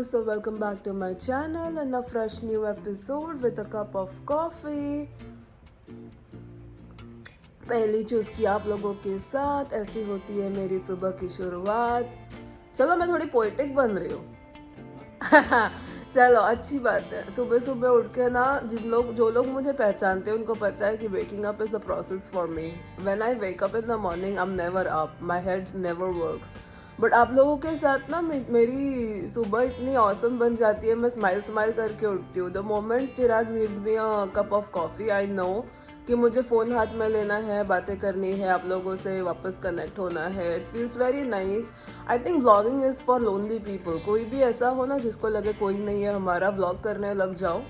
so welcome back to my channel and a fresh new episode with a cup of coffee. पहली choose की आप लोगों के साथ ऐसी होती है मेरी सुबह की शुरुआत. चलो मैं थोड़ी पोएटिक बन रही हूँ. चलो अच्छी बात है. सुबह सुबह उठ के ना जो लोग मुझे पहचानते हैं उनको पता है कि waking up is a process for me. When I wake up in the morning, I'm never up. My head never works. But आप लोगों के साथ ना मेरी सुबह इतनी औसम बन जाती है. मैं स्माइल करके उठती हूँ. The moment Chirag gives me a cup of coffee, I know कि मुझे फ़ोन हाथ में लेना है, बातें करनी है, आप लोगों से वापस कनेक्ट होना है. It feels very nice. I think vlogging is for lonely people. कोई भी ऐसा हो ना जिसको लगे कोई नहीं है हमारा, व्लॉग करने लग जाओ.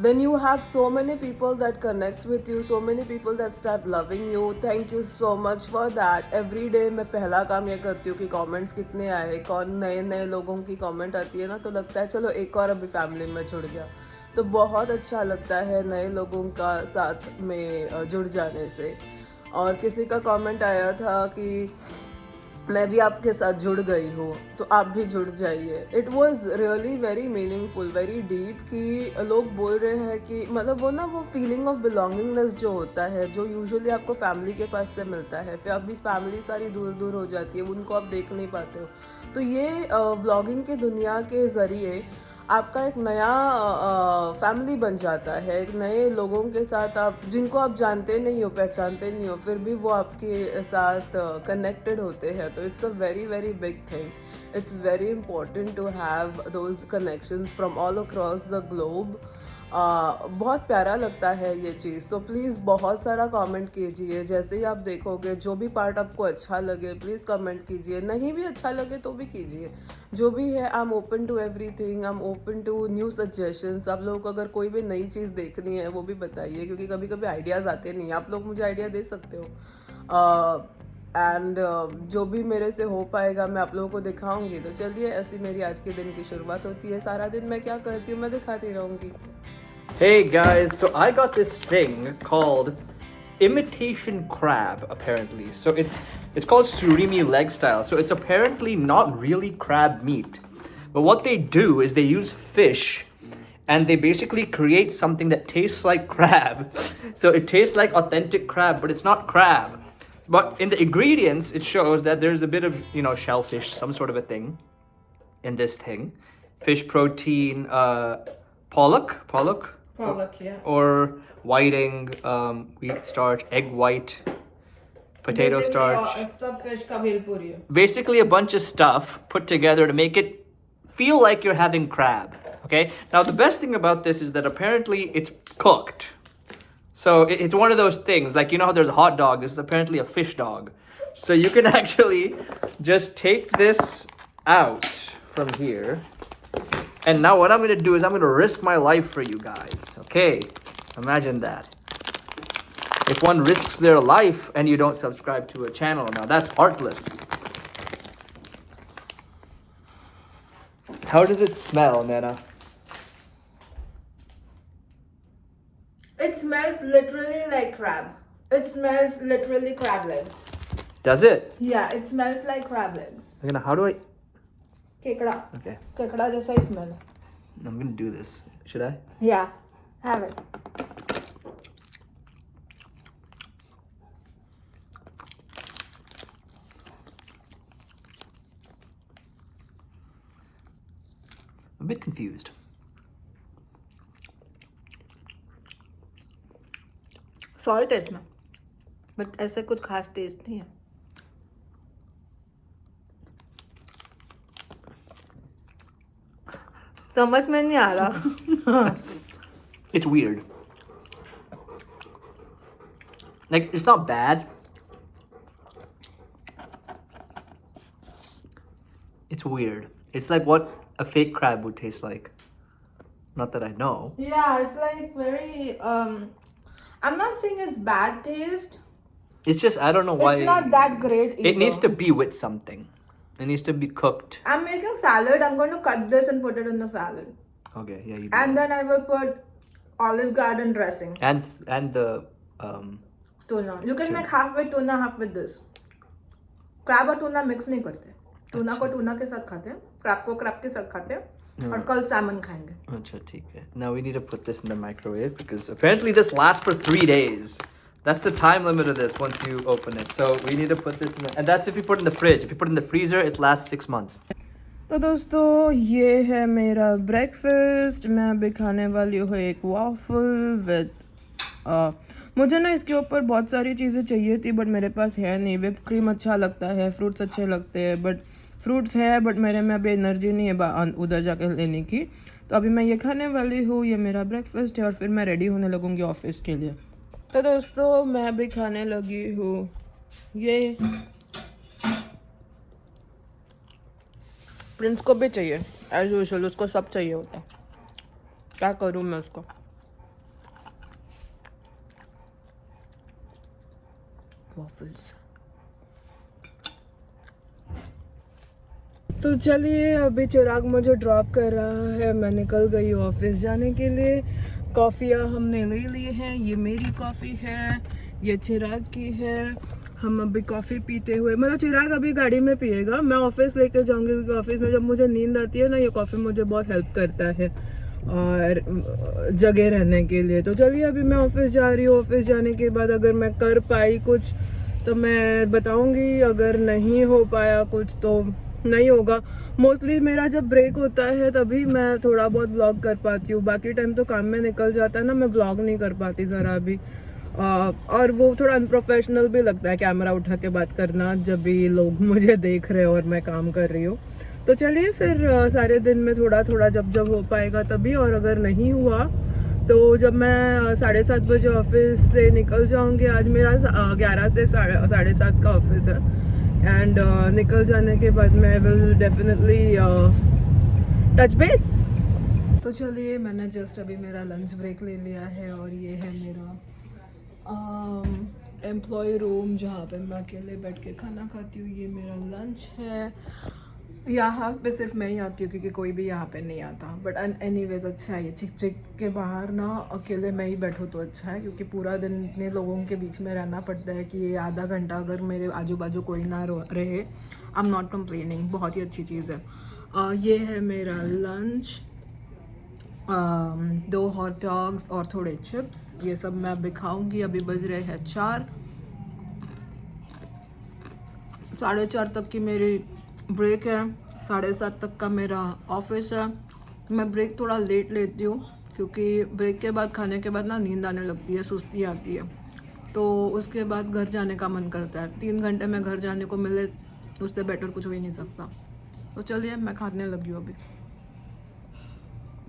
Then you have so many people that connects with you, so many people that start loving you. Thank you so much for that. Every day मैं पहला काम ये करती हूँ कि कमेंट्स कितने आए, कौन नए लोगों की कमेंट आती है ना तो लगता है चलो एक और अभी फैमिली में जुड़ गया. तो बहुत अच्छा लगता है नए लोगों का साथ में जुड़ जाने से. और किसी का कमेंट आया था कि मैं भी आपके साथ जुड़ गई हूँ तो आप भी जुड़ जाइए. It was really very meaningful, very deep कि लोग बोल रहे हैं कि मतलब वो ना वो फीलिंग ऑफ बिलोंगिंगनेस जो होता है जो यूजुअली आपको फैमिली के पास से मिलता है, फिर अभी फैमिली सारी दूर दूर हो जाती है, उनको आप देख नहीं पाते हो. तो ये व्लॉगिंग की दुनिया के ज़रिए आपका एक नया फैमिली बन जाता है. एक नए लोगों के साथ आप जिनको आप जानते नहीं हो, पहचानते नहीं हो, फिर भी वो आपके साथ कनेक्टेड होते हैं. तो it's a very very big thing. It's very important to have those connections from all across the globe. बहुत प्यारा लगता है ये चीज़. तो प्लीज़ बहुत सारा कमेंट कीजिए. जैसे ही आप देखोगे जो भी पार्ट आपको अच्छा लगे प्लीज़ कमेंट कीजिए. नहीं भी अच्छा लगे तो भी कीजिए. जो भी है I am open to everything. I am open to new suggestions. आप लोगों को अगर कोई भी नई चीज़ देखनी है वो भी बताइए, क्योंकि कभी कभी आइडियाज़ आते नहीं. आप लोग मुझे आइडिया दे सकते हो. एंड जो भी मेरे से हो पाएगा मैं आप लोगों को दिखाऊंगी. तो चलिए ऐसी मेरी आज के दिन की शुरुआत होती है. सारा दिन मैं क्या करती हूँ मैं दिखाती रहूँगी. Hey guys, so I got this thing called imitation crab apparently. So it's called surimi leg style. So it's apparently not really crab meat. But what they do is they use fish and they basically create something that tastes like crab. So it tastes like authentic crab, but it's not crab. But in the ingredients, it shows that there's a bit of, shellfish, some sort of a thing in this thing. Fish protein, pollock, yeah. or whiting, wheat starch, egg white, potato starch. सब fish का भेलपुरी है. Basically a bunch of stuff put together to make it feel like you're having crab. Okay? Now the best thing about this is that apparently it's cooked. So it's one of those things, like how there's a hot dog, this is apparently a fish dog. So you can actually just take this out from here. And now what I'm going to do is I'm going to risk my life for you guys. Okay, imagine that. If one risks their life and you don't subscribe to a channel, now that's heartless. How does it smell, Nana? It smells literally like crab. It smells literally crab legs. Does it? Yeah, it smells like crab legs. Nana, how do I... केकड़ा. Okay, केकड़ा जैसा ही smell. I'm going to do this. Should I? Yeah, have it. I'm a bit confused. Salt है इसमें, but ऐसे कुछ खास test नहीं है. समझ में नहीं आ रहा. It's weird. Like, it's not bad. It's weird. It's like what a fake crab would taste like. Not that I know. Yeah, it's like very I'm not saying it's bad taste. It's just, I don't know why. It's not that great either. It needs to be with something. It needs to be cooked. I'm making salad. I'm going to cut this and put it in the salad. Okay, yeah, you do. And then I will put Olive Garden dressing. And the tuna. You can make half with tuna, half with this. Crab और tuna mix नहीं करते. Tuna को tuna के साथ खाते हैं. Crab को crab के साथ खाते हैं. और कल सैमन खाएंगे. Acha, theek hai. Now we need to put this in the microwave because apparently this lasts for 3 days. That's the time limit of this once you open it. So we need to put this in the, and that's if you put it in the fridge. If you put it in the freezer, it lasts 6 months. तो दोस्तों ये है मेरा breakfast. मैं अभी खाने वाली हूँ एक वाफल विद मुझे ना इसके ऊपर बहुत सारी चीज़ें चाहिए थी बट मेरे पास है नहीं. विप क्रीम अच्छा लगता है, फ्रूट्स अच्छे लगते हैं बट फ्रूट्स है बट मेरे में अभी एनर्जी नहीं है उधर जाकर लेने की. तो अभी मैं ये खाने वाली हूँ. ये मेरा ब्रेकफास्ट है और फिर मैं रेडी होने लगूँगी ऑफिस के लिए. तो दोस्तों मैं अभी खाने लगी हूँ ये. प्रिंस को भी चाहिए एज यूजुअल, उसको सब चाहिए होता है. क्या करूँ मैं उसको. वॉफल्स. तो चलिए अभी चिराग मुझे ड्रॉप कर रहा है. मैं निकल गई ऑफिस जाने के लिए. कॉफ़ियाँ हमने ले ली हैं. ये मेरी कॉफ़ी है, ये चिराग की है. हम अभी कॉफ़ी पीते हुए, मतलब चिराग अभी गाड़ी में पिएगा, मैं ऑफिस लेकर जाऊंगी क्योंकि ऑफिस में जब मुझे नींद आती है ना ये कॉफ़ी मुझे बहुत हेल्प करता है और जगह रहने के लिए. तो चलिए अभी मैं ऑफिस जा रही हूँ. ऑफिस जाने के बाद अगर मैं कर पाई कुछ तो मैं बताऊंगी, अगर नहीं हो पाया कुछ तो नहीं होगा. मोस्टली मेरा जब ब्रेक होता है तभी मैं थोड़ा बहुत व्लॉग कर पाती हूँ. बाकी टाइम तो काम में निकल जाता है ना, मैं व्लॉग नहीं कर पाती ज़रा भी. और वो थोड़ा अनप्रोफेशनल भी लगता है कैमरा उठा के बात करना जब भी लोग मुझे देख रहे हो और मैं काम कर रही हूँ. तो चलिए फिर सारे दिन में थोड़ा थोड़ा जब जब हो पाएगा तभी. और अगर नहीं हुआ तो जब मैं 7:30 बजे ऑफिस से निकल जाऊंगी. आज मेरा 11 से 7:30 का ऑफिस है एंड निकल जाने के बाद मैं विल डेफिनेटली टच बेस. तो चलिए मैंने जस्ट अभी मेरा लंच ब्रेक ले लिया है और ये है मेरा एम्प्लॉय रूम जहाँ पे मैं अकेले बैठ के खाना खाती हूँ. ये मेरा लंच है. यहाँ पे सिर्फ मैं ही आती हूँ क्योंकि कोई भी यहाँ पे नहीं आता. बट एनीवेज अच्छा है. ये चिक चिक के बाहर ना अकेले मैं ही बैठूँ तो अच्छा है क्योंकि पूरा दिन इतने लोगों के बीच में रहना पड़ता है कि ये आधा घंटा अगर मेरे आजू बाजू कोई ना रहे, आई एम नॉट कंप्लेनिंग. बहुत ही अच्छी चीज़ है. ये है मेरा लंच. 2 हॉट डॉग्स और थोड़े चिप्स. ये सब मैं अभी खाऊंगी. अभी बज रहे हैं 4. 4:30 तक की मेरी ब्रेक है. 7:30 तक का मेरा ऑफिस है. मैं ब्रेक थोड़ा लेट लेती हूँ क्योंकि ब्रेक के बाद खाने के बाद ना नींद आने लगती है, सुस्ती आती है. तो उसके बाद घर जाने का मन करता है. 3 घंटे में घर जाने को मिले उससे बेटर कुछ हो ही नहीं सकता. तो चलिए मैं खाने लगी हूँ अभी.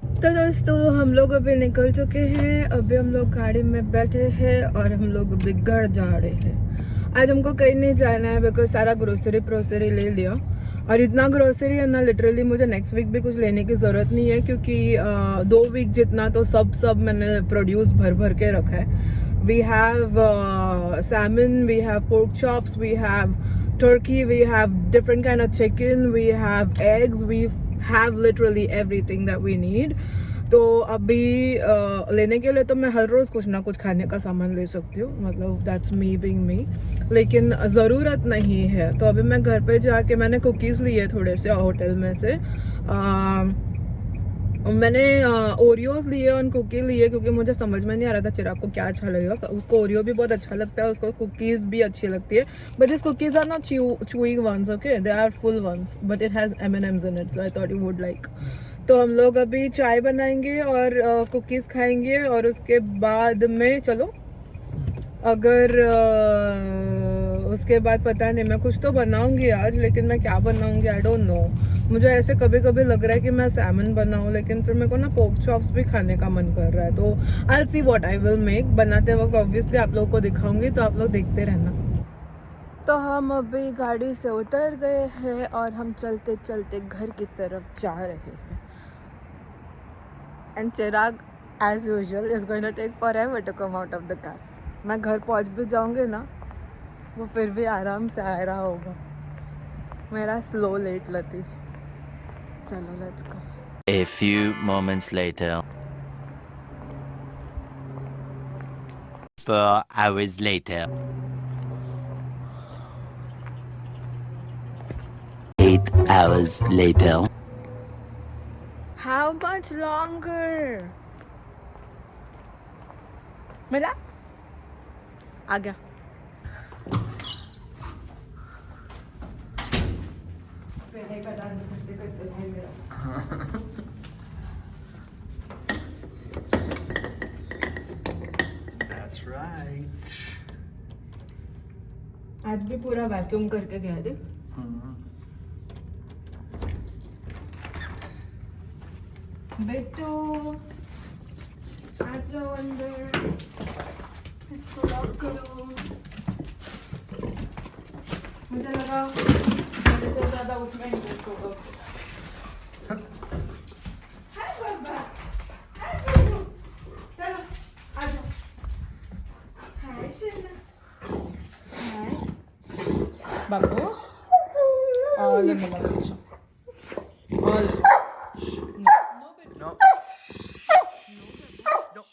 तो दोस्तों हम लोग अभी निकल चुके हैं. अभी हम लोग गाड़ी में बैठे हैं और हम लोग अभी घर जा रहे हैं. आज हमको कहीं नहीं जाना है बिकॉज सारा ग्रोसरी ले लिया. और इतना ग्रोसरी है ना लिटरली मुझे नेक्स्ट वीक भी कुछ लेने की ज़रूरत नहीं है क्योंकि 2 वीक जितना तो सब मैंने प्रोड्यूस भर के रखा है. We have salmon, we have pork chops, we have turkey, we have different kind of chicken, we have eggs, we have literally everything that we need. तो अभी लेने के लिए तो मैं हर रोज़ कुछ ना कुछ खाने का सामान ले सकती हूँ, मतलब दैट्स मी बीइंग मी, लेकिन ज़रूरत नहीं है. तो अभी मैं घर पे जाके मैंने कुकीज़ लिए थोड़े से होटल में से. मैंने ओरियोज लिए और कुकी लिए क्योंकि मुझे समझ में नहीं आ रहा था चिराग को क्या अच्छा लगेगा. उसको ओरियो भी बहुत अच्छा लगता है, उसको कुकीज़ भी अच्छी लगती है. But this cookies are not chewing ones, okay? They are full ones, but it has M&Ms in it, so I thought you would like. तो हम लोग अभी चाय बनाएंगे और कुकीज़ खाएंगे और उसके बाद में चलो अगर उसके बाद पता नहीं, मैं कुछ तो बनाऊंगी आज, लेकिन मैं क्या बनाऊंगी आई डोंट नो. मुझे ऐसे कभी कभी लग रहा है कि मैं सैमन बनाऊं, लेकिन फिर मेरे को ना पोर्क चॉप्स भी खाने का मन कर रहा है. तो I see what I will make. बनाते वक्त ऑब्वियसली आप लोगों को दिखाऊंगी, तो आप लोग देखते रहना. तो हम अभी गाड़ी से उतर गए हैं और हम चलते चलते घर की तरफ जा रहे हैं. And Chirag as usual is going to take forever to come out of the car. मैं घर पहुंच भी जाऊंगी ना, वो फिर भी आराम से आ रहा होगा. मेरा स्लो लेट लतीफ़. चलो let's go. A few moments later. 4 hours later. 8 hours later. much longer. मिला? आ गया. That's right. आज भी पूरा वैक्यूम करके गया देख. बेटो आ जाओ अंदर. इसको लॉक करो. मुझे लगा मेरे से ज्यादा उसमें इंटरेस्ट होगा. हाय बाबा. हाय बाबू. चलो आ जाओ. हाय शेना. हाय बाबू. All in the kitchen. All.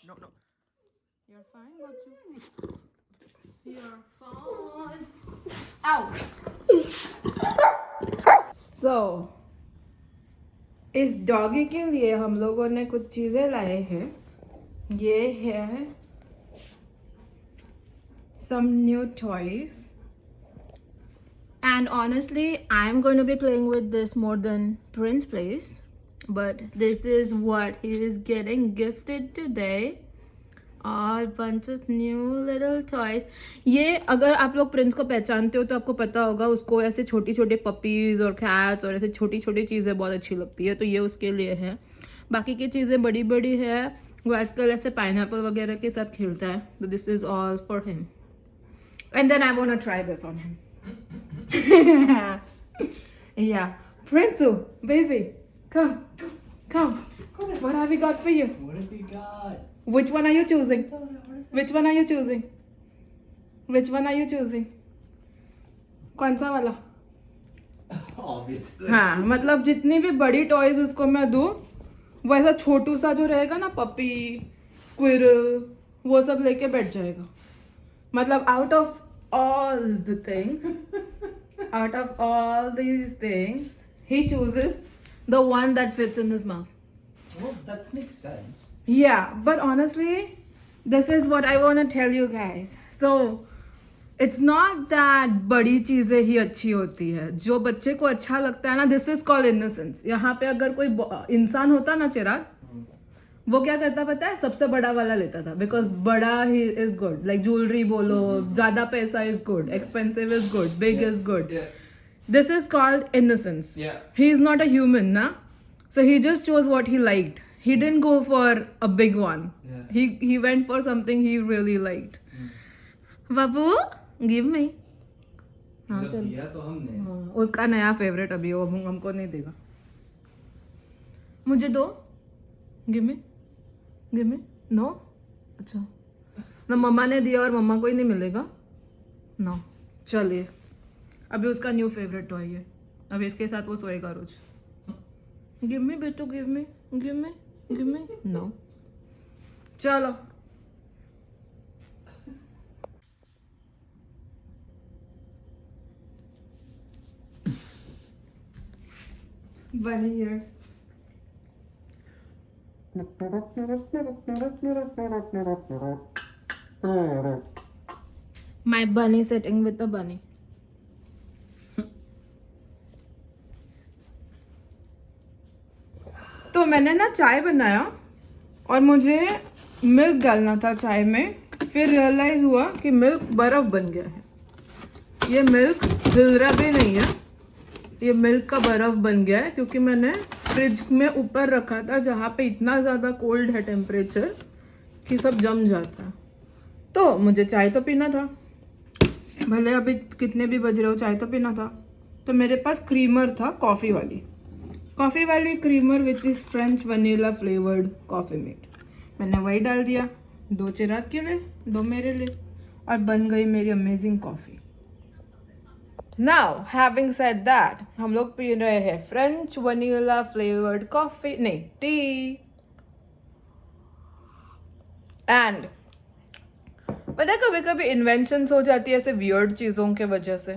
No. No. You're fine, Bachu. You're fine. Ow. So, इस डॉगी के लिए हम लोगों ने कुछ चीजें लाए हैं. ये है some new toys. And honestly, I'm going to be playing with this more than Prince plays. But this is what he is getting gifted today. All bunch of new little toys. ये अगर आप लोग Prince को पहचानते हो तो आपको पता होगा उसको ऐसे छोटी छोटे पपीज और कैट्स और ऐसे छोटी छोटी चीज़ें बहुत अच्छी लगती है, तो ये उसके लिए है. बाकी की चीज़ें बड़ी बड़ी है. वो आजकल ऐसे पाइनएप्पल वगैरह के साथ खेलता है, तो this is all for him. And then I want to try this on him. Yeah, Prince, baby, come. What have we got for you? What have we got? Which one are you choosing? Which one are you choosing? Which one are you choosing? कौन सा वाला? Obviously. हाँ, मतलब जितनी भी बड़ी toys उसको मैं दूँ, वैसा छोटू सा जो रहेगा ना, पपी, स्क्विरल, वो सब लेके बैठ जाएगा. मतलब out of all these things, he chooses the one that fits in his mouth. Well, that makes sense. Yeah, but honestly, this is what I want to tell you guys. So, it's not that बड़ी चीज़ें ही अच्छी होती है. जो बच्चे को अच्छा लगता है ना, this is called innocence. यहाँ पे अगर कोई इंसान होता ना चिराग, वो क्या करता पता है? सबसे बड़ा वाला लेता था. बिकॉज बड़ा ही इज गुड. लाइक ज्वेलरी बोलो, ज्यादा पैसा is good, expensive is good, big is good. This is called innocence. He is not a human ना. So he just chose what he liked. He didn't go for a big one. He went for something he really liked. Babu, give me. हाँ चल. दिया तो हमने. हाँ, उसका नया favourite अभी वो हमको नहीं देगा. मुझे दो. Give me. No. अच्छा. ना मम्मा ने दिया और मम्मा को ही नहीं मिलेगा. No. चलिए. अभी उसका न्यू फेवरेट टॉय है. अभी इसके साथ वो सोएगा रोज. Give me बेटू, give me. No. चलो. Bunny ears. My bunny sitting with the bunny. तो मैंने ना चाय बनाया और मुझे मिल्क डालना था चाय में. फिर रियलाइज हुआ कि मिल्क बर्फ बन गया है. ये मिल्क हिल रहा भी नहीं है, ये मिल्क का बर्फ बन गया है क्योंकि मैंने फ्रिज में ऊपर रखा था जहाँ पे इतना ज़्यादा कोल्ड है टेम्परेचर कि सब जम जाता है. तो मुझे चाय तो पीना था, भले अभी कितने भी बज रहे हो, चाय तो पीना था. तो मेरे पास क्रीमर था, कॉफ़ी वाली creamer which is French vanilla flavoured Coffee Mate. मैंने वही डाल दिया. 2 चिराग के लिए, 2 मेरे लिए, और बन गई मेरी amazing coffee. Now having said that, हम लोग पी रहे हैं फ्रेंच वनीला फ्लेवर्ड कॉफ़ी, नहीं टी. एंड पता है कभी कभी इन्वेंशंस हो जाती है ऐसे वियर्ड चीज़ों के वजह से.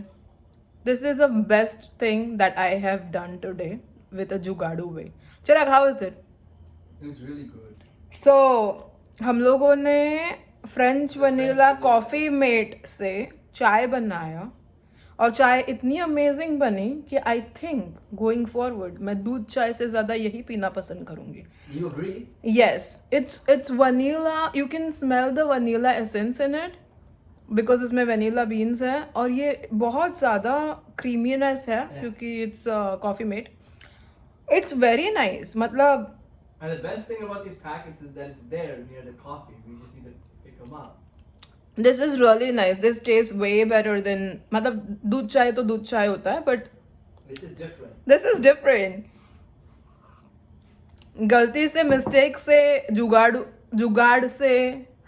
This is the best thing that I have done today with a जुगाड़ू way. Chirag, how is it? It's really good. सो हम लोगों ने फ्रेंच वनीला कॉफ़ी मेट से चाय बनाया और चाय इतनी अमेजिंग बनी कि आई थिंक गोइंग फॉरवर्ड मैं दूध चाय से ज़्यादा यही पीना पसंद करूँगी. You agree? Yes, it's vanilla. You can smell the vanilla essence in it because इसमें vanilla beans है और ये बहुत ज़्यादा creaminess है क्योंकि it's coffee mate. It's very nice. मतलब And the best thing about these packets is that it's there near the coffee. We just need to pick them up. this is really nice. This tastes way better than मतलब दूध चाय तो दूध चाय होता है but This is different. this is different. गलती से मिस्टेक से जुगाड़ से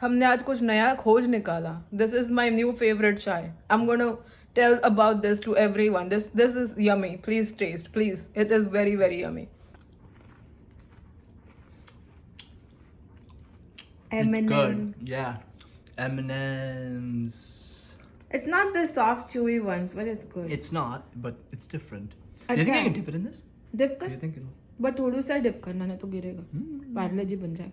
हमने आज कुछ नया खोज निकाला. This is my new favourite chai. I am gonna tell about this to everyone. This is yummy. Please taste please. It is very very yummy. Good. Yeah. M&M's. It's not the soft chewy ones, but it's good. It's not, but it's different. Do you think I can dip it in this? Dip Do कर you think it'll? बस थोड़ा सा dip करना नहीं तो गिरेगा. पार्ले जी बन जाए.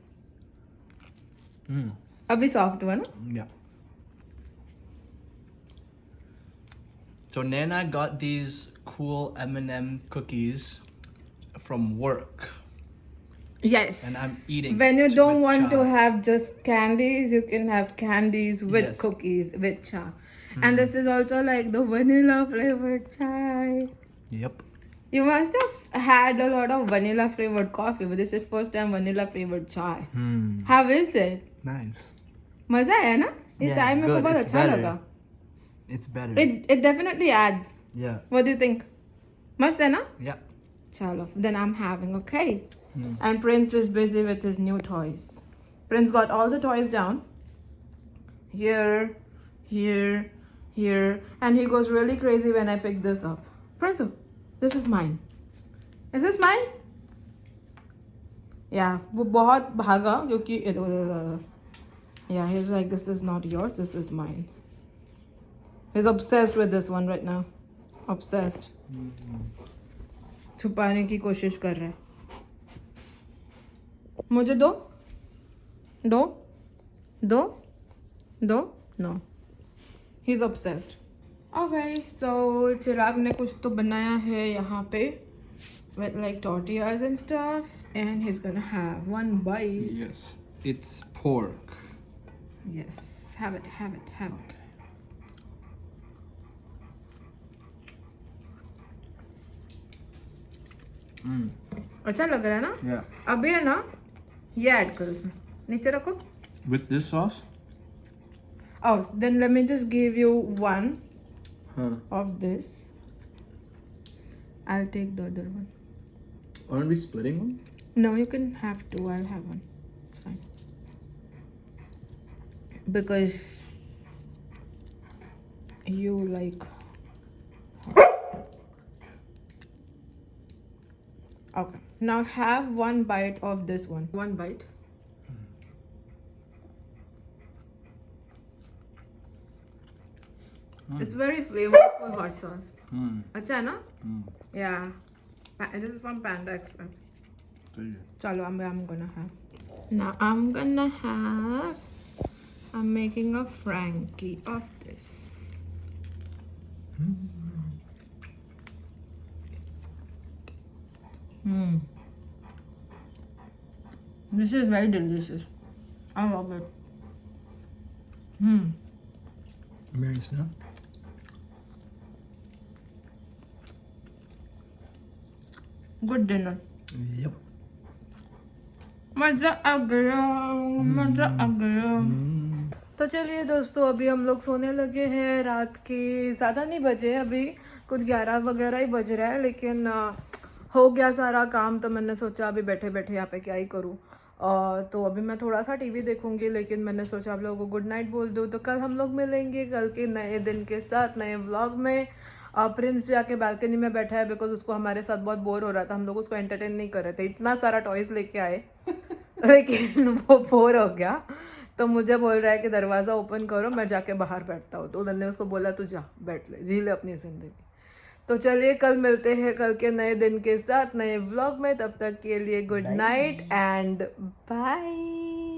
Mm. अभी सॉफ्ट हुआ ना. Yeah. So Nana got these cool M&M cookies from work. Yes. And I'm eating When you it don't with want to chai. have just candies, you can have candies with Yes. cookies with chai. And this is also like the vanilla flavored chai. Yep. You must have had a lot of vanilla flavored coffee, but this is first time vanilla flavored chai. Hmm. How is it? Nice. मजा आया ना? ये Yeah, चाय it's मेरे को good. बहुत It's अच्छा better. लगा. It's better. It definitely adds. Yeah. What do you think? मस्त है ना? Yeah. Chalo. Then I'm having, okay. And Prince is busy with his new toys. Prince got all the toys down. Here, here, here. And he goes really crazy when I pick this up. Prince, this is mine. Is this mine? Yeah, वो बहुत भागा क्योंकि yeah, he's like, this is not yours, this is mine. He's obsessed with this one right now. Obsessed. छुपाने की कोशिश कर रहा है. मुझे दो दो दो दो no. He's obsessed. Okay, so Chirag ने कुछ तो बनाया है यहाँ पे with like tortillas and stuff, and he's gonna have one bite. Yes. It's pork. Yes, have it, have it, have it. अच्छा लग रहा है ना? Yeah. अभी है ना, ये ऐड करो उसमें. नीचे रखो. With this sauce? Oh, then let me just give you one Huh. of this. I'll take the other one. Aren't we splitting one? No, you can have two. I'll have one. It's fine. Because you like. Okay. Now have one bite of this one. One bite. It's very flavorful hot sauce. अच्छा है ना? Yeah. It is from Panda Express. Chalo, I'm gonna have. Now I'm making a Frankie of this. This is very delicious. I love it. Very snap. Good dinner. Yep. मजा आ गया, मजा आ गया. तो चलिए दोस्तों, अभी हम लोग सोने लगे हैं. रात के ज़्यादा नहीं बजे, अभी कुछ 11 वगैरह ही बज रहा है, लेकिन हो गया सारा काम. तो मैंने सोचा अभी बैठे बैठे यहाँ पे क्या ही करूँ. तो अभी मैं थोड़ा सा टीवी देखूंगी, लेकिन मैंने सोचा आप लोगों को गुड नाइट बोल दूँ. तो कल हम लोग मिलेंगे कल के नए दिन के साथ, नए व्लॉग में. प्रिंस जाके बालकनी में बैठा है बिकॉज उसको हमारे साथ बहुत बोर हो रहा था. हम लोग उसको एंटरटेन नहीं कर रहे थे, इतना सारा टॉयज़ लेके आए लेकिन वो बोर हो गया. तो मुझे बोल रहा है कि दरवाज़ा ओपन करो, मैं जाके बाहर बैठता हूँ. तो मैंने उसको बोला तू जा बैठ ले, जी ले अपनी ज़िंदगी. तो चलिए कल मिलते हैं कल के नए दिन के साथ नए व्लॉग में, तब तक के लिए गुड नाइट एंड बाय।